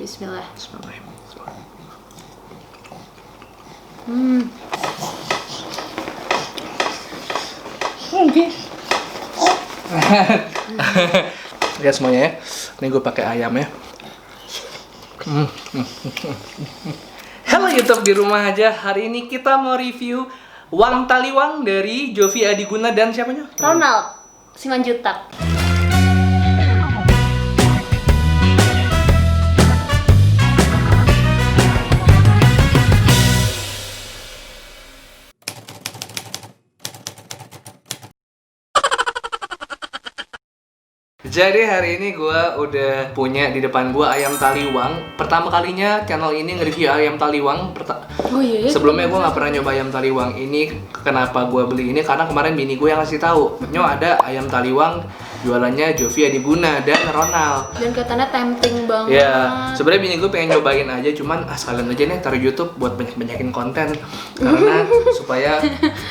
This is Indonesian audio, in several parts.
Bismillah. Oke. Lihat semuanya ya. Ini gue pakai ayam ya. Halo YouTube di rumah aja. Hari ini kita mau review Wang Taliwang dari Jovi Adiguna dan siapanya? Ronald Simanjuntak. Jadi hari ini gue udah punya di depan gue ayam taliwang. Pertama kalinya channel ini nge-review ayam taliwang. Oh iya. Sebelumnya gue nggak pernah nyoba ayam taliwang. Ini kenapa gue beli ini? Karena kemarin bini gue yang ngasih tahu. Nyo ada ayam taliwang jualannya Jovi Adiguna dan Ronald. Dan katanya tempting banget. Ya, sebenarnya bini gue pengen nyobain aja, cuman sekalian aja nih taruh YouTube buat banyak-banyakin konten. Karena supaya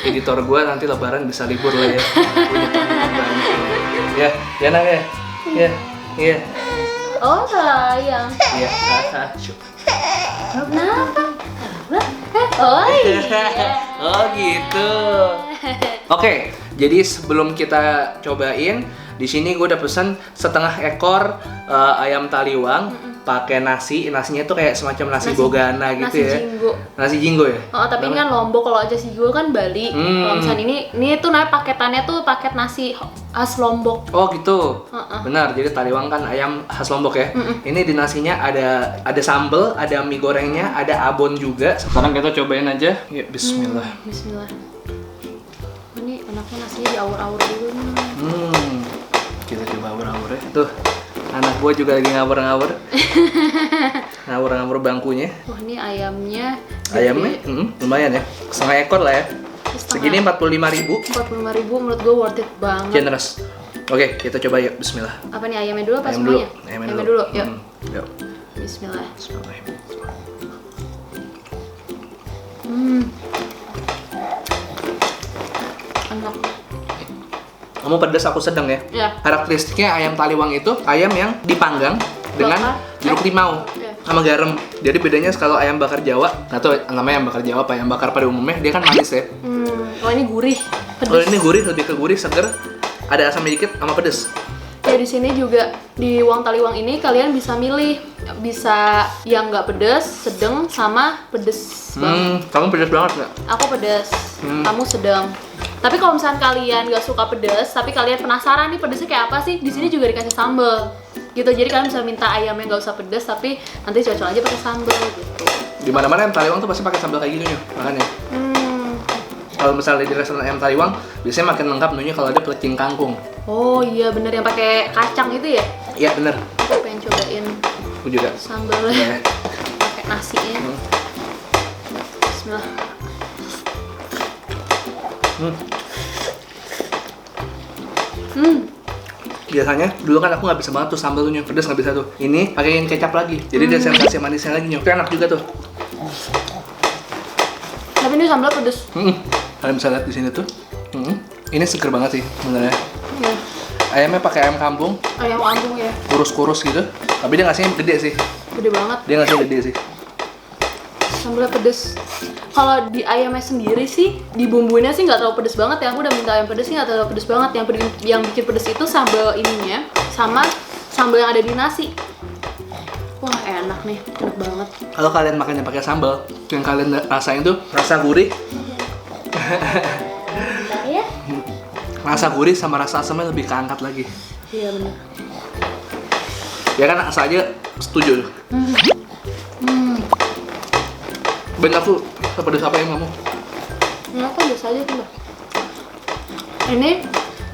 editor gue nanti lebaran bisa libur lah ya. Punya konten banyak. Ya Nang ya. Iya. Oh sayang. Iya. Kenapa? Oh iya. Oh gitu. Oke, jadi sebelum kita cobain, di sini gue udah pesen setengah ekor ayam taliwang pakai nasi. Nasinya tuh kayak semacam nasi bogana gitu ya. Jinggo. Nasi jinggo ya. Oh, tapi ini kan Lombok, kalau aja Sigo kan Bali. Kalau misalnya ini tuh naik paketannya tuh paket nasi khas Lombok. Oh gitu. Benar. Jadi taliwang kan ayam khas Lombok ya. Ini di nasinya ada sambal, ada mie gorengnya, ada abon juga. Sekarang kita cobain aja. Yuk, bismillah. Bismillah. Ini enaknya nasinya diawur-awur dulu nih. Kita coba awur-awur ya. Tuh, anak gua juga lagi ngawur-ngawur. Ngawur-ngawur bangkunya. Wah, ini ayamnya. Ayamnya lumayan ya. Setengah ekor lah ya. Segini 45.000. 45.000 menurut gue worth it banget. Generous. Oke, kita coba yuk. Bismillah. Apa nih, ayamnya dulu apa Ayam semuanya? dulu. Ayamnya dulu. Yuk. Yuk. Bismillah. Bismillahirrahmanirrahim. Enak. Kamu pedas, aku sedang ya. Iya. Karakteristiknya ayam taliwang itu ayam yang dipanggang dengan jeruk limau sama garam. Jadi bedanya kalau ayam bakar Jawa, atau namanya ayam bakar Jawa apa ayam bakar pada umumnya, dia kan manis ya. Oh, ini gurih, Kalau pedas. ini gurih, lebih ke gurih, seger, ada asam dikit sama pedas. Ya di sini juga di Wang Taliwang ini kalian bisa milih, bisa yang nggak pedas, sedang, sama pedas banget. Kamu pedas banget nggak? Aku pedas, kamu sedang. Tapi kalau misalnya kalian nggak suka pedas, tapi kalian penasaran nih pedasnya kayak apa sih, di sini juga dikasih sambal. Gitu, jadi kalian bisa minta ayamnya nggak usah pedas, tapi nanti cocok aja pakai sambal gitu. Di mana-mana ayam taliwang tuh pasti pakai sambal kayak gitu nih, makanya. Kalau misalnya di restoran ayam taliwang, biasanya makin lengkap menunya kalau ada pelecing kangkung. Oh iya bener, yang pakai kacang itu ya? Iya bener. Aku pengen cobain Aku juga. sambalnya, pakai nasinya. Bismillah. Biasanya dulu kan aku nggak bisa banget tuh sambal tuh yang pedas, nggak bisa tuh. Ini pakein kecap lagi, jadi ada sensasi manisnya lagi nyok. Enak juga tuh. Tapi ini sambal pedas. Kalian bisa lihat di sini tuh. Ini seger banget sih sebenarnya. Ya. Ayamnya pakai ayam kampung, Ayam kampung ya, kurus-kurus gitu. Tapi dia ngasihnya gede sih. gede banget. Dia ngasih gede sih. Sambalnya pedas. Kalau di ayamnya sendiri sih, di bumbunya sih nggak terlalu pedas banget ya. Aku udah minta ayam pedas sih nggak terlalu pedas banget. Yang bikin pedas itu sambal ininya, sama sambal yang ada di nasi. Wah enak nih, enak banget. Kalau kalian makannya pakai sambal, yang kalian rasain tuh rasa gurih. Bentar ya. Rasa gurih sama rasa asamnya lebih keangkat lagi. Iya benar. Ya kan, asal aja setuju. Banyak tuh sepedas apa yang kamu? Aku biasa aja tuh, Mbak. Ini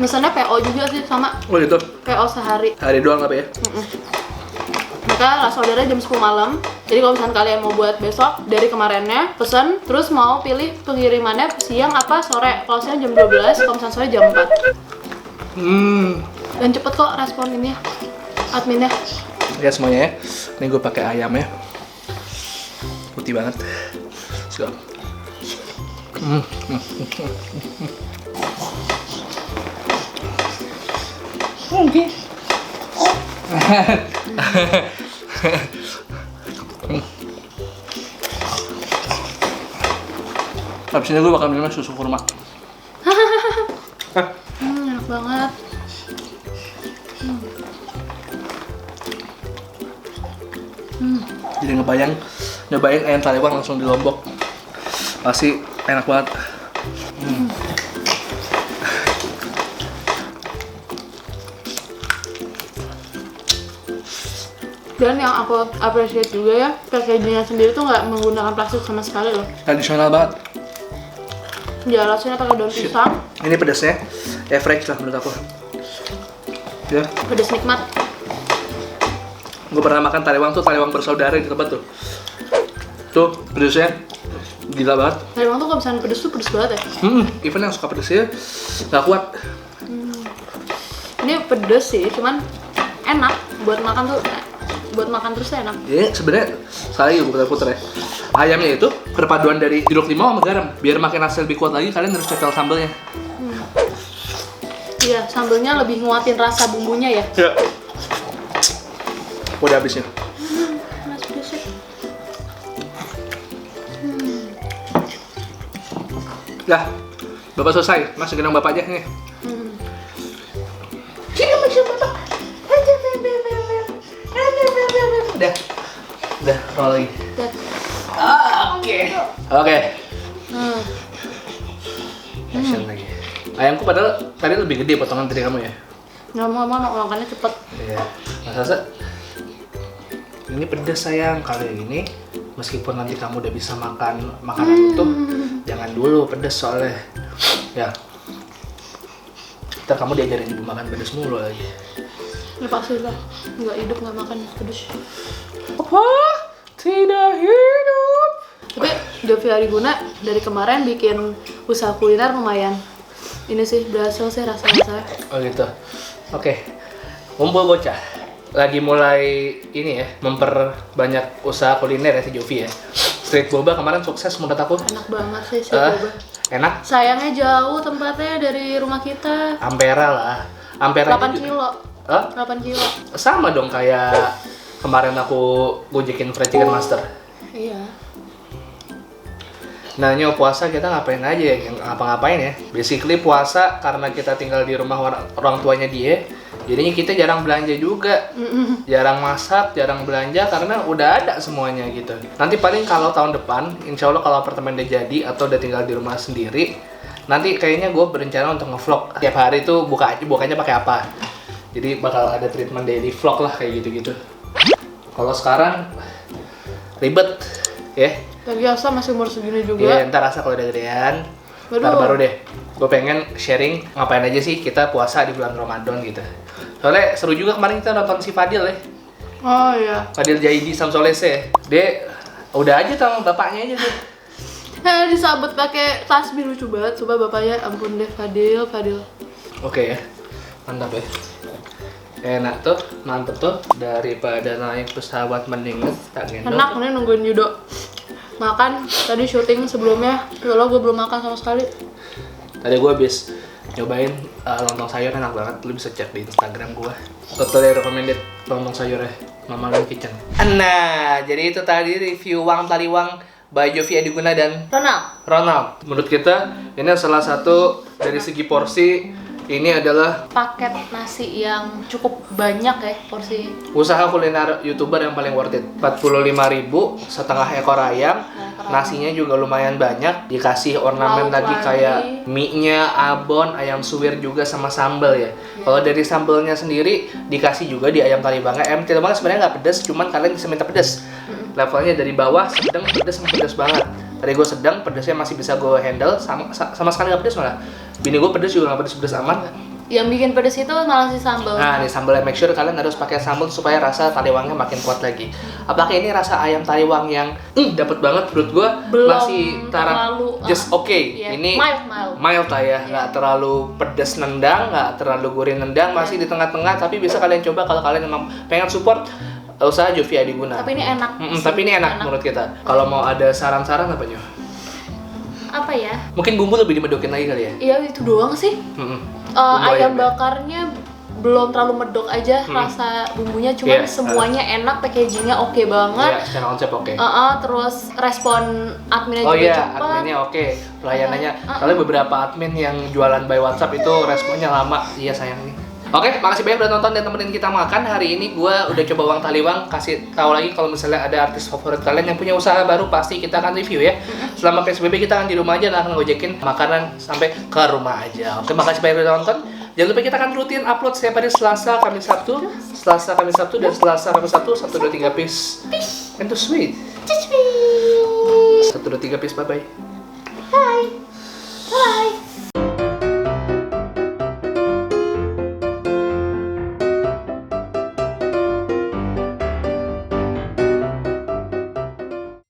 misalnya PO juga sih, sama Oh gitu. PO sehari. Hari doang tapi ya. Maka langsung ordernya jam 10 malam. Jadi kalau misalnya kalian mau buat besok, dari kemarinnya pesen, terus mau pilih pengirimannya siang apa sore. Kalau siang jam 12, kalau misalnya sore jam 4. Dan cepet kok respon ini adminnya. Ya semuanya ya. Ini gue pakai ayam ya. Putih banget. So. Oke. Habis ini gue bakal minum susu kurma. Enak banget. Jadi nyobain ayam Taliwang langsung di Lombok. Pasti enak banget. Dan yang aku appreciate juga ya, packagingnya sendiri tuh nggak menggunakan plastik sama sekali loh. Tradisional banget. Ya rasanya pakai daun pisang, Ini pedasnya average lah menurut aku. Ya, pedas nikmat. gue pernah makan Taliwang tuh, Taliwang bersaudara di tempat tuh. Tuh pedasnya gila banget. Taliwang tuh kalau misalnya pedas tuh pedas banget ya. Even yang suka pedasnya nggak kuat. Ini pedas sih, cuman enak buat makan tuh. Buat makan terus enak. Jadi sebenarnya sekali gue putar-putar ya. Ayamnya itu perpaduan dari jeruk limau sama garam. Biar makin hasil lebih kuat lagi, kalian harus cocol sambelnya. Iya, sambelnya lebih nguatin rasa bumbunya ya. Ya. Udah habisnya. Mas pedas ya. Lah, bapak selesai. Mas gendong bapak aja nih. Udah, kalau lagi. Udah. Oke. Action lagi. Ayamku padahal tadi lebih gede potongan dari kamu ya. Nggak mau makannya cepet. Iya. Mas Asa, ini pedas sayang. Kalau yang ini, meskipun nanti kamu udah bisa makan makanan utuh, jangan dulu pedas soalnya. Ya. Ntar kamu diajarin ibu makan pedas mulu lagi. Ya pasti lah, nggak hidup nggak makan pedas. Apa? Tidak hidup. Tapi Jovi Adiguna dari kemarin bikin usaha kuliner lumayan. Ini sih berhasil sih rasa-rasanya. Oh gitu. Oke. Ngumpul bocah. Lagi mulai ini ya, memperbanyak usaha kuliner ya si Jovi ya. Street Boba kemarin sukses menurut aku. Enak banget sih boba. Enak. Sayangnya jauh tempatnya dari rumah kita. Ampera lah. Ampera 8 kilo. 8 kilo. Sama dong kayak kemarin aku gojekin fried chicken master. Iya. Nah, nyo puasa kita ngapain aja ya? Ngapa-ngapain ya? Basically puasa karena kita tinggal di rumah orang tuanya dia. Jadinya kita jarang belanja juga. Jarang masak, jarang belanja karena udah ada semuanya gitu. Nanti paling kalau tahun depan, insya Allah kalau apartemen udah jadi atau udah tinggal di rumah sendiri, nanti kayaknya gue berencana untuk ngevlog. Tiap hari tuh bukanya pakai apa. Jadi bakal ada treatment daily vlog lah kayak gitu-gitu. Kalau sekarang ribet ya. Gak biasa masih umur segini juga. Iya, ntar rasa kalau udah gedean. Ntar baru deh. Gue pengen sharing ngapain aja sih kita puasa di bulan Ramadan gitu. Soalnya seru juga kemarin kita nonton si Fadil ya. Oh iya. Fadil Jaidi Samsolese. Dia udah aja sama bapaknya aja tuh. Disabet pakai tasbih lucu banget. Coba bapaknya, ampun deh Fadil. Oke ya. Mantap ya. Enak tuh, mantep tuh. Daripada naik pesawat mending tak gendong. Enak nih nungguin Yudo makan. Tadi syuting sebelumnya, ya Allah gue belum makan sama sekali. Tadi gue habis nyobain lontong sayur, enak banget. Lu bisa cek di Instagram gue. Totally recommended lontong sayurnya Mama Lun Kitchen. Nah, jadi itu tadi review Wang Taliwang by Jovi Adiguna dan Ronald. Menurut kita ini salah satu dari segi porsi. Ini adalah paket nasi yang cukup banyak ya porsi. Usaha kuliner YouTuber yang paling worth it. 45.000, setengah ekor ayam. Nasinya juga lumayan banyak. Dikasih ornamen lagi kayak mie-nya, abon, ayam suwir juga sama sambal ya. Kalau dari sambalnya sendiri dikasih juga di ayam Taliwangnya. Ayam Taliwangnya sebenarnya nggak pedas, cuman kalian bisa minta pedas. Levelnya dari bawah, sedang, pedas, sama pedas banget. Tadi gue sedang, pedasnya masih bisa gue handle, sama sekali nggak pedas malah. Bini gue pedas juga nggak pedas aman. Yang bikin pedas itu malah si sambal. Nah, nih sambalnya make sure kalian harus pakai sambal supaya rasa Taliwangnya makin kuat lagi. Apakah ini rasa ayam Taliwang yang dapat banget menurut gue? Masih taraf just okay. Yeah. Ini mild lah ya, nggak terlalu pedas nendang, nggak terlalu gurih nendang, masih di tengah-tengah. Tapi bisa kalian coba kalau kalian memang pengen support usaha Jovi Adiguna. Tapi ini enak. Tapi ini enak menurut kita. Kalau mau ada saran-saran apa Nyo? Apa ya? Mungkin bumbu lebih dimedokin lagi kali ya? Iya itu doang sih. Ayam bakarnya belum terlalu medok aja rasa bumbunya, cuman Iya, semuanya enak, packagingnya oke banget. Iya, secara konsep oke. Terus respon adminnya Oh juga iya, cepat. adminnya oke, pelayanannya. Soalnya beberapa admin yang jualan by WhatsApp itu responnya lama. Iya sayang nih. Oke, makasih banyak udah nonton dan temenin kita makan. Hari ini gua udah coba Wang Taliwang, kasih tahu lagi kalau misalnya ada artis favorit kalian yang punya usaha baru pasti kita akan review ya. Selama PSBB kita akan di rumah aja, nggak akan ngojekin makanan sampai ke rumah aja. Oke, makasih banyak udah nonton. Jangan lupa kita akan rutin upload setiap hari Selasa, Kamis, Sabtu, Selasa, Kamis, Sabtu, dan Selasa, Kamis, Sabtu, 1, 2, 3 piece. And to sweet. 1, 2, 3 piece, bye-bye. Bye.